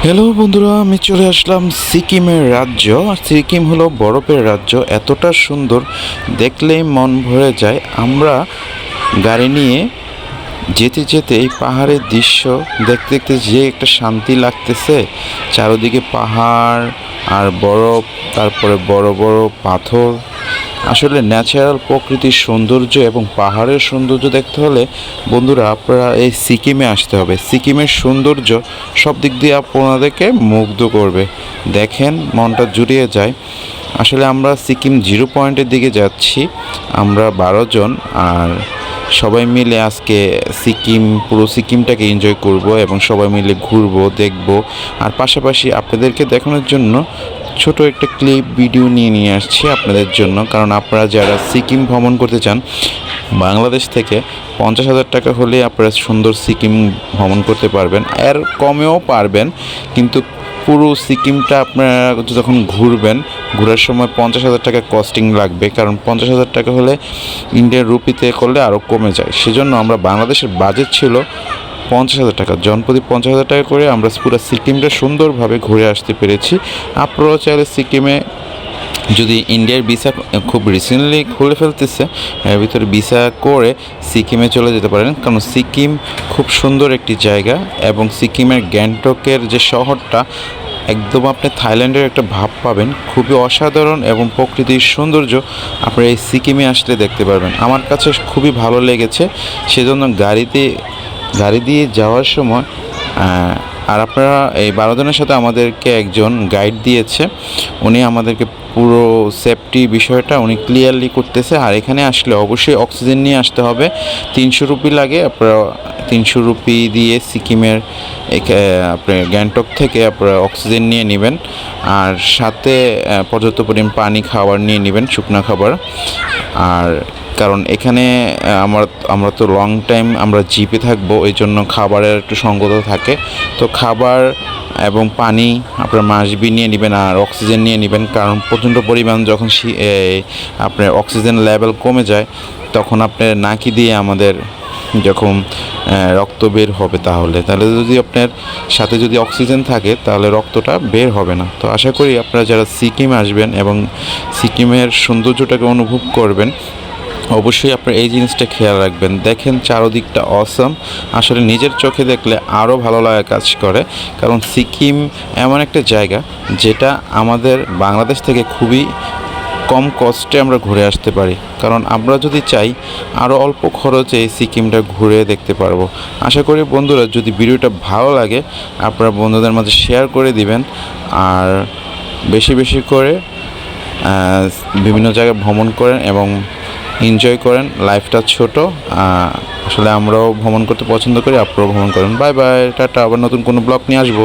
Hello বন্ধুরা, আমি চলে আসলাম সিকিমের রাজ্য। সিকিম হলো বরফের রাজ্য, এতটা সুন্দর দেখলেই মন ভরে যায়। আমরা গাড়ি নিয়ে যেতে যেতে এই পাহাড়ের দৃশ্য দেখতে দেখতে যে একটা শান্তি লাগতেছে। চারদিকে পাহাড় আর বরফ, তারপরে বড় বড় পাথর। আসলে ন্যাচারাল প্রকৃতির সৌন্দর্য এবং পাহাড়ের সৌন্দর্য দেখতে হলে বন্ধুরা আপনারা এই সিকিমে আসতে হবে। সিকিমের সৌন্দর্য সব দিক দিয়ে আপনাদেরকে মুগ্ধ করবে। দেখেন, মনটা জুড়িয়ে যায়। আসলে আমরা সিকিম জিরো পয়েন্টের দিকে যাচ্ছি, আমরা 12 জন। আর সবাই মিলে আজকে পুরো সিকিমটাকে এনজয় করব এবং সবাই মিলে ঘুরবো, দেখব। আর পাশাপাশি আপনাদেরকে দেখানোর জন্য ছোট একটা ক্লিপ ভিডিও নিয়ে আসছি আপনাদের জন্য। কারণ আপনারা যারা সিকিম ভ্রমণ করতে চান, বাংলাদেশ থেকে 50,000 টাকা হলে আপনারা সুন্দর সিকিম ভ্রমণ করতে পারবেন। এর কমেও পারবেন, কিন্তু পুরো সিকিমটা আপনারা যখন ঘোরার সময় 50,000 টাকা কস্টিং লাগবে। কারণ 50,000 টাকা হলে ইন্ডিয়ান রুপিতে করলে আরও কমে যায়। সেজন্য আমরা বাংলাদেশের বাজেট ছিল 50,000 টাকা, জনপ্রতি 50,000 টাকা করে আমরা পুরো সিকিমটা সুন্দরভাবে ঘুরে আসতে পেরেছি। আপনারাও চাইলে সিকিমে, যদি ইন্ডিয়ার ভিসা খুব রিসেন্টলি খুলে ফেলতেছে, এর ভিতরে ভিসা করে সিকিমে চলে যেতে পারেন। কারণ সিকিম খুব সুন্দর একটি জায়গা এবং সিকিমের গ্যাংটকের যে শহরটা, একদম আপনি থাইল্যান্ডের একটা ভাব পাবেন। খুবই অসাধারণ এবং প্রকৃতির সৌন্দর্য আপনারা এই সিকিমে আসলে দেখতে পারবেন। আমার কাছে খুবই ভালো লেগেছে, সেজন্য গাড়ি দিয়ে যাওয়ার সময় আর আপনারা এই 12 জনের সাথে আমাদেরকে একজন গাইড দিয়েছে। উনি আমাদেরকে পুরো সেফটি বিষয়টা উনি ক্লিয়ারলি করতেছে। আর এখানে আসলে অবশ্যই অক্সিজেন নিয়ে আসতে হবে। 300 রুপি লাগে। আপনারা 300 রুপি দিয়ে সিকিমের আপনার গ্যাংটক থেকে আপনারা অক্সিজেন নিয়ে নেবেন। আর সাথে পর্যাপ্ত পরিমাণ পানি, খাবার নিয়ে নেবেন, শুকনো খাবার। আর কারণ এখানে আমরা তো লং টাইম আমরা জিপে থাকবো, এই জন্য খাবারের একটু সঙ্গত থাকে। তো খাবার এবং পানি আপনার মাসবি নিয়ে নেবেন, আর অক্সিজেন নিয়ে নেবেন। কারণ প্রচণ্ড পরিমাণ যখন আপনার অক্সিজেন লেভেল কমে যায়, তখন আপনার নাকি দিয়ে আমাদের যখন রক্ত বের হবে, তাহলে যদি আপনার সাথে যদি অক্সিজেন থাকে তাহলে রক্তটা বের হবে না। তো আশা করি আপনারা যারা সিকিম আসবেন এবং সিকিমের সৌন্দর্যটাকে অনুভব করবেন, অবশ্যই আপনার এই জিনিসটা খেয়াল রাখবেন। দেখেন, চারদিকটা অসম। আসলে নিজের চোখে দেখলে আরও ভালো লাগা কাজ করে। কারণ সিকিম এমন একটা জায়গা যেটা আমাদের বাংলাদেশ থেকে খুবই কম কস্টে আমরা ঘুরে আসতে পারি। কারণ আমরা যদি চাই, আরও অল্প খরচে এই সিকিমটা ঘুরে দেখতে পারবো। আশা করি বন্ধুরা, যদি ভিডিওটা ভালো লাগে আপনারা বন্ধুদের মাঝে শেয়ার করে দিবেন। আর বেশি বেশি করে বিভিন্ন জায়গায় ভ্রমণ করেন এবং এনজয় করেন। লাইফটা ছোট, আসলে আমরাও ভ্রমণ করতে পছন্দ করি, আপনারাও ভ্রমণ করেন। Bye bye, tata. আবার নতুন কোনো ব্লগ নিয়ে আসবো।